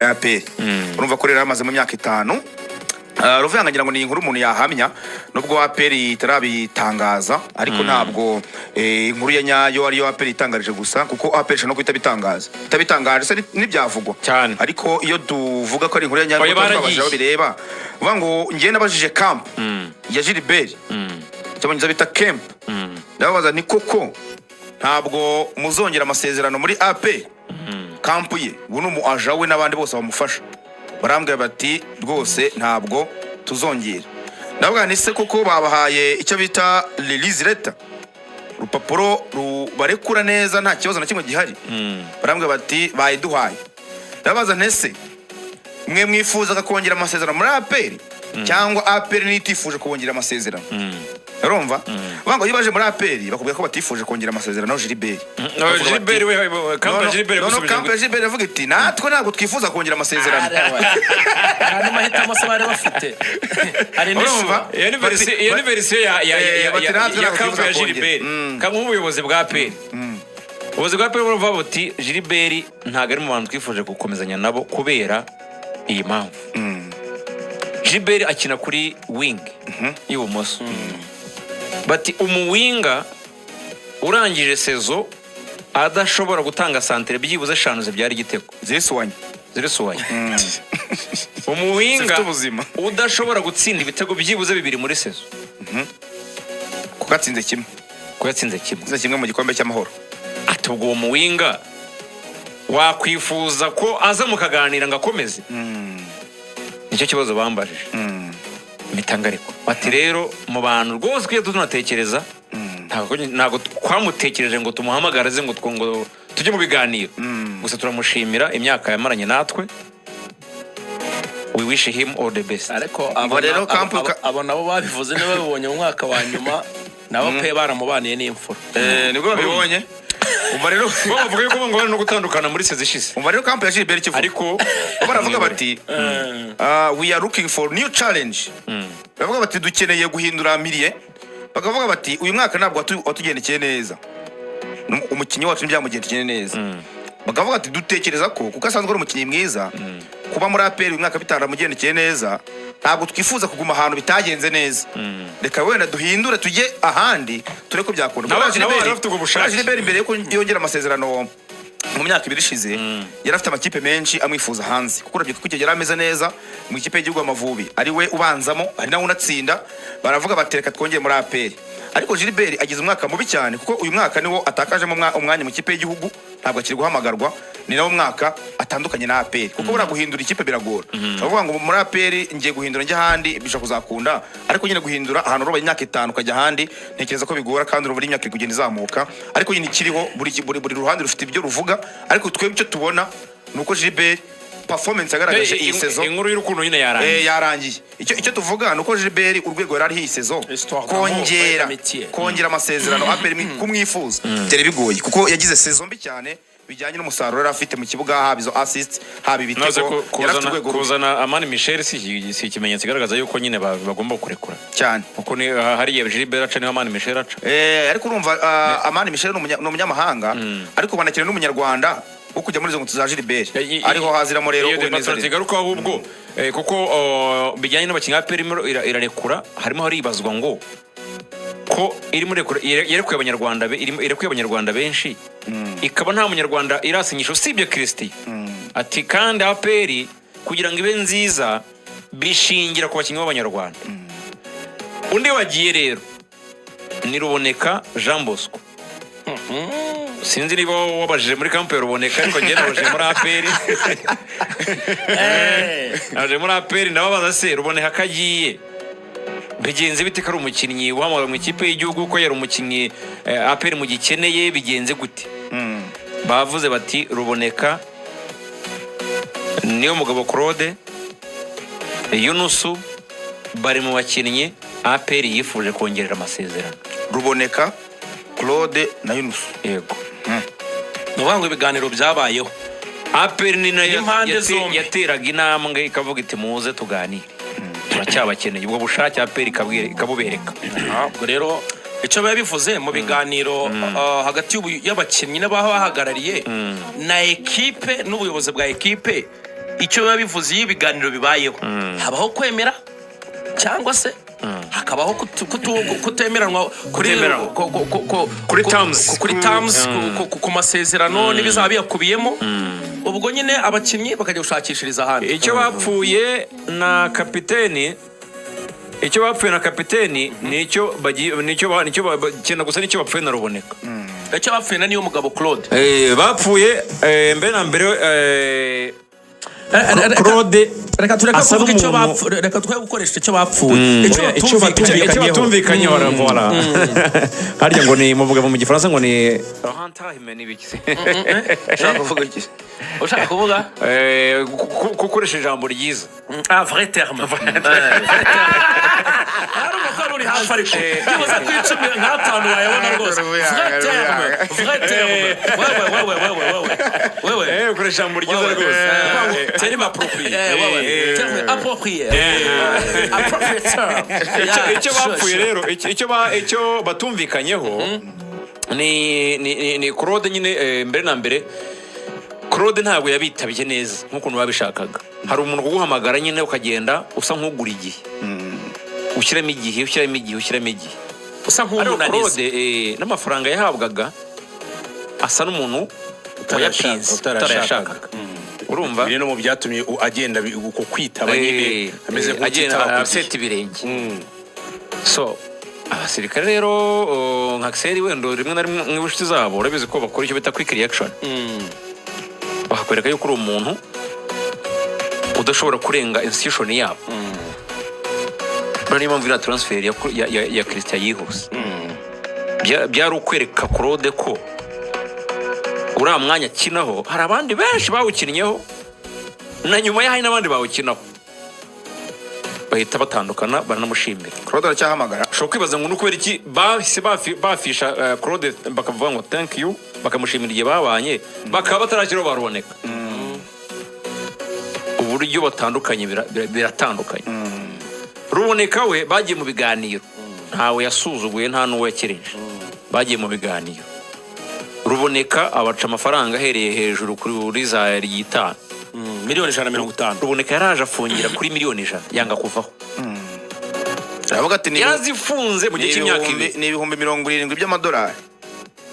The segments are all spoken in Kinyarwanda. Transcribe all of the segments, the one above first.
APR urumva ko rero amaze mu myaka 5 Ruvanga ngira ngo ni inkuru umuntu yahamya nubwo APR itarabitangaza ariko ntabwo inkuru ya nyayo ariyo APR itangarije gusa kuko APR no kwita bitangaza itabitangaje se n'ibyavugwa cyane ariko iyo tuvuga ko ari inkuru ya nyayo twabaje bireba uvuga ngo ngiye nabajije camp ya Gilbert cyabonye bita camp ndabaza ni koko ntabwo muzongera amasezerano muri APR camp ye ubu numu aja we nabandi bose bamufasha barambwira bati rwose ntabwo tuzongera ndavuga ni se kuko babahaye icyo bita release letter rupapuro rubarekura neza nta kibazo na kimwe gihari barambwira bati bayiduhaye ndabaza ntese mwe mwifuza kongera amasezerano muri APR cyangwa APR nitifuje kongera amasezerano urumva bango yibaje muri APR bakubwira ko batifuje kongera amasezerano Gilbert Gilbert we Kampa Gilbert gusubira Kampa Gilbert avuga ati natwe ntabwo twifuza kongera amasezerano ari mahitamo sabare bafite ari urumva university ya Kampa ya Gilbert kamwe ubuyobozi bwa APR ubuyobozi bwa APR burumva buti Gilbert ntago ari mu bantu twifuje gukomezanya nabo kubera iyi mpamvu Gilbert akina kuri wing y'ibumoso bati umuwinga urangije sezo adashobora gutanga santere byibuze 5 zibyari igitego zirisuwanye umuwinga udashobora gutsinda ibitego byibuze 2 muri sezo kuko atsinze kimwe mu gikombe cy'amahoro atubwo uwo muwinga wakwifuza ko aza mukaganira ngakomeze nicyo kibazo bambajije mitangariko bati rero mu bantu rwose kwiye tunatekereza ntago twamutekereje ngo tumuhamagaraze ngo tujye mu biganiro gusa turamushimira imyaka yamaranye natwe we wish him all the best ariko abo nabo babivuze niba babonye mu mwaka wa nyuma nabo pe baramubaniye n'imfura nibwo babibonye umva rero bavuga yuko ngo no gutandukana muri sezishize umva rero Kampa ya Gilbert kivuga ariko baravuga bati we are looking for new challenge bavuga bati dukeneye guhindura miliye bakavuga bati uyu mwaka ntabwo watugendekeye neza umukinyi wacu ntibyamugendekeye neza bakavuga ati dutekereza ko kuko asanzwe ari umukinyi mwiza kuba muri APR uyu mwaka bitaramugendekeye neza ntabwo twifuza kuguma ahantu bitagenze neza reka wenda duhindure tujye ahandi ture ko byakunda Gilbert imbere yo yongera amasezerano mu myaka 2 ishize yari afite amakipe menshi amwifuza hanze kuko urabye ko kigera ameze neza mu ikipe y'igihugu Amavubi ari we ubanzamo ari nawe unatsinda baravuga batereka twongeye muri APR ariko Gilbert agize umwaka mubi cyane kuko uyu mwaka niwo atakajemo umwanya mu kipe y'igihugu ntabwo akiri guhamagarwa ni nawo mwaka atandukanye na APR kuko bura guhindura ikipe biragora bavuga ngo muri APR ngiye guhindura njye handi bisha kuzakunda ariko nyine guhindura ahantu roba imyaka 5 kajya handi ntekereza ko bigora kandi uruburi imyaka iri kugenda izamuka ariko nyine kiriho buri ruhande rufite ibyo ruvuga ariko twebwe icyo tubona nuko Gilbert performance yagaragaje iyi sezo inkuru y'urukundo nyine yarangiye icyo tuvuga nuko Gilbert urwego yari iyi sezo kongera amasezerano APR kumwifuza tere bigoye kuko yagize sezo mbi cyane bijyanye n'umusaruro yari afite mu kibuga haba izo assist haba ibitego kuzana Amani Michel si ikimenyetso kigaragaza yuko nyine bagomba kurekura cyane uko ni hari Gilbert aca ni Amani Michel aca ariko urumva Amani Michel ni umunyamahanga ariko banakira n'umunyarwanda ukujya muri zo ngutu za Gilbert ariho haziramo rero ubineza tigaruka ahubwo kuko bijyanye n'abakinyi APR irarekura harimo haribazwa ngo ko iri muri yerekuye abanyarwanda benshi ikaba nta munyarwanda irasinyisha usibye Kristi ati kandi APR kugira ngo ibe nziza bishingira ku bakinyi b'abanyarwanda undi wagiye rero ni Ruboneka Jean Bosco sinzi niba wabajije muri Kampa ya Ruboneka ariko njye nabajije muri APR naje muri APR ndababaza se Ruboneka kagiye bigenze bite kari umukinnyi wamara mu ikipe y'igihugu ko yari umukinnyi APR mu gikeneye bigenze gute bavuze bati Ruboneka niyo mugabo Claude Yunusu bari mu bakinnyi APR yifuje kongerera amasezerano Ruboneka Claude na Yunusu yego nubango ibiganiro byabayeho APR ni nayo yateraga intambwe ikavuga iti muze tuganire turacyabakeneye ubwo bushake APR ikabubereka ubwo rero icyo bivuze mu biganiro hagati y'abakinnyi n'abahagarariye na ekipe n'ubuyobozi bwa ekipe icyo biba bivuze iyo ibiganiro bibayeho habaho kwemera cyangwa se hakabaho kutemeranwa kuri terms ku masezerano n'ibizaba biyakubiyemo ubwo nyine abakinnyi bakajya gushakishiriza ahandi. icyo bapfuye na kapiteni nicyo cyenda gusa nicyo bapfuye na Ruboneka. icyo bapfuye na niyo mugabo Claude bapfuye mbere na mbere Claude reka kuvuga icyo bapfuye, reka twe gukoresha icyo bapfuye, icyo batumvikanye voilà. Harya ngo ni muvuga mu gifaransa ngo ni ushaka kuvuga gukoresha ijambo ryiza vrai terme uri hafi ariko bivuze ko icumi nk'atanu wayabona rwose. vrai terme wewe ukoresha ijambo ryiza rwose. terme approprié icyo bapfuye rero icyo batumvikanyeho ni Claude nyine. mbere na mbere Claude ntabwo yabitabye neza nk'ukuntu babishakaga. hari umuntu kuguhamagara nyine ukagenda usa nk'ugura igihe, ushyiramo igihe usa nk'umunaniza. Claude n'amafaranga yahabwaga asa n'umuntu wayapinze utarayashakaga. urumva biri no mu byatumye agenda uko kwitaba nyine ameze agenda aseta ibirenge. So abasirikare rero nka Axel wendo rimwe na rimwe mw'ubushuti zabo urabizi ko bakora icyo bita quick reaction. bakakwereka yuko uri umuntu udashobora kurenga institution yabo. niyo mpamvu iriya transfer ya Christian yihuse. byari ukwereka Claude ko uriya mwanya akinaho hari abandi benshi bawukinnyeho na nyuma hari n'abandi bawukinaho, bahita batandukana baranamushimira. Claude aracyahamagara. ushobora kwibaza ngo nukubera iki bahise bafisha Claude bakavuga ngo thank you, bakamushimira igihe babanye, bakaba batarakiriho baruboneka. uburyo batandukanye biratandukanye. Ruboneka we bagiye mu biganiro, ntawe yasuzuguye nta n'uwo yakereje. bagiye mu biganiro, Ruboneka abaca amafaranga ahereye hejuru kuri za $5 miliyoni 150. Ruboneka yaraje afungira kuri miliyoni 100 yanga kuvaho. aravuga ati yarazifunze mu gihe cy'imyaka 2 ni ibihumbi 70 by'amadolari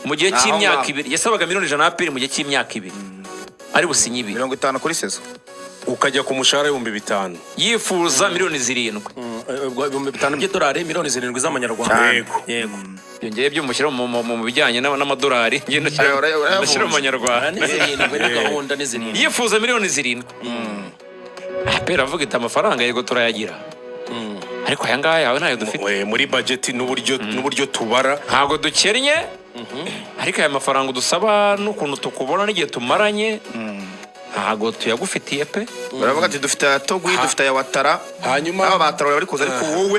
mu gihe cy'imyaka 2. yasabaga miliyoni 100 aperi mu gihe cy'imyaka 2 ari businye 50 kuri sezo, ukajya ku mushahara $5,000 yifuza miliyoni 7. $5,000 by'idolari, miliyoni 7 z'amanyarwanda. yego yongeye byo mushyira mu bijyanye n'amadolari ngenda cyane mu manyarwanda gahunda n'izindi. yifuza miliyoni 7. aperi avuga iti amafaranga yego turayagira, ariko aya ngaya yawe ntayo dufite muri budget n'uburyo tubara ntabwo dukennye. ariko aya mafaranga dusaba n'ukuntu tukubona n'igihe tumaranye ntabwo tuyagufitiye pe. baravuga ati dufite aya Togwi, dufite aya Watara, hanyuma aba batara bari kuza, ariko wowe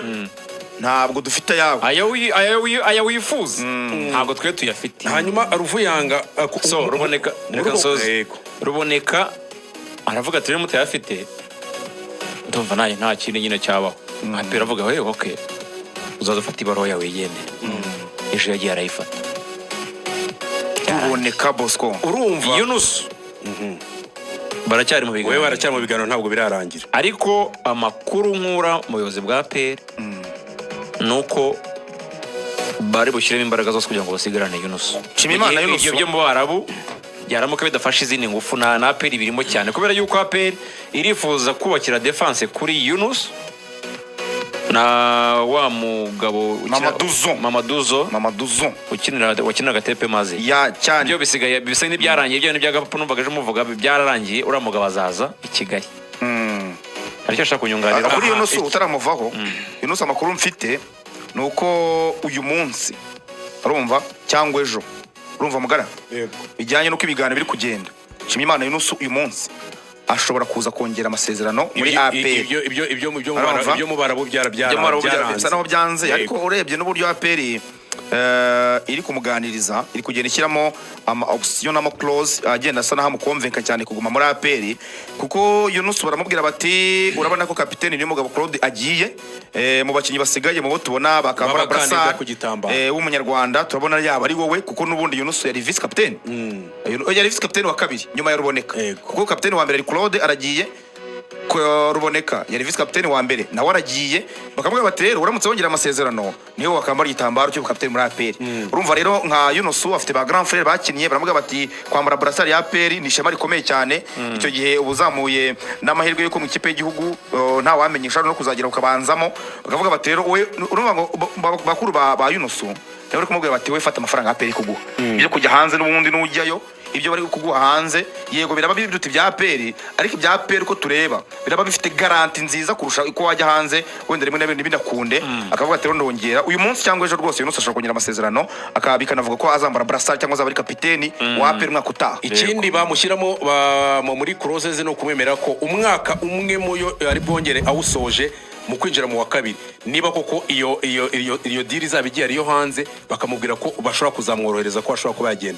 ntabwo dufite ayawe. aya wifuza ntabwo twe tuyafite. hanyuma Ruvuyanga so Ruboneka reka nsoze. Ruboneka aravuga ati rero mutayafite ndumva naye nta kintu nyine cyabaho. apera avuga we okay uzaza ufata ibaruwa yawe yigendere. ejo yagiye arayifata. Ruboneka Bosco urumva Yunus baracyari mu biganiro, wewe baracyari mu biganiro ntabwo birarangira. ariko amakuru nkura mu buyobozi bwa APR nuko bari bushyiremo imbaraga zose kugira ngo basigarane Yunus. Nshimiyimana Yunus ibyo byo mu Barabu byaramuka bidafashe izindi ngufu na APR birimo cyane, kubera yuko APR irifuza kubakira defense kuri Yunus na wa mugabo Mamaduzo wakiniraga Tepe Maze ya cyane. byo bisigaye bisa n'ibyarangiye, byo n'ibyagapapu numvaga ejo muvuga byararangiye. uriya mugabo azaza i Kigali. aricyo ashaka kunyunganira kuri Yunus utaramuvaho. Yunus amakuru mfite nuko uyu munsi arumva cyangwa ejo urumva mugara bijyanye nuko ibiganiro biri kugenda. Nshimiyimana Yunus uyu munsi ashobora kuza kongera amasezerano muri APR. ibyo mu Barabu byaranze ariko urebye n'uburyo APR iri kumuganiriza, iri kugenda ishyiramo ama option n'ama clause agenda asa naho amukonvenka cyane kuguma muri APR, kuko Yunus baramubwira bati urabona ko kapiteni niyo mugabo Claude agiye, mu bakinyi basigaye mu bo tubona bakambara brassard w'umunyarwanda turabona yaba ari wowe, kuko nubundi Yunus yari vice captain, yari vice captain wa kabiri nyuma ya Ruboneka, kuko kapiteni wa mbere ari Claude aragiye, ko Ruboneka yari vice captain wa mbere nawe aragiye, bakamubwira bati rero uramutse wongera amasezerano niyo wakambara igitambaro cyo captain muri APR. Urumva rero nka Yunus afite ba grand frère bakiniye, baramubwira bati kwambara brassard ya APR ni ishema rikomeye cyane, icyo gihe ubuzamuye n'amahirwe yuko mu kipe y'igihugu nta wamenyesha no kuzagira ukabanzamo, bakavuga bati rero we urumva ngo bakuru ba Yunus rero kumubwira bati we fata amafaranga APR kuguha byo kujya hanze n'ubundi n'ujyayo, ibyo bari kuguha hanze yego biraba biruta ibya APR, ariko ibya APR ko tureba biraba bifite garanti nziza kurusha uko wajya hanze wenda rimwe na rimwe binakunde, akavuga ati ndongera uyu munsi cyangwa ejo rwose Yunus ashobora kongera amasezerano akabikanavuga ko azambara brassard cyangwa azaba ari kapiteni wa APR mwaka utaha. Ikindi bamushyiramo muri clauses no kumwemera ko umwaka umwe muyo ari bwongere awusoje mu kwinjira mu wa kabiri, niba koko iyo deal izaba igiye ariyo hanze bakamubwira ko bashobora kuzamworohereza ko ashobora kuba yagenda.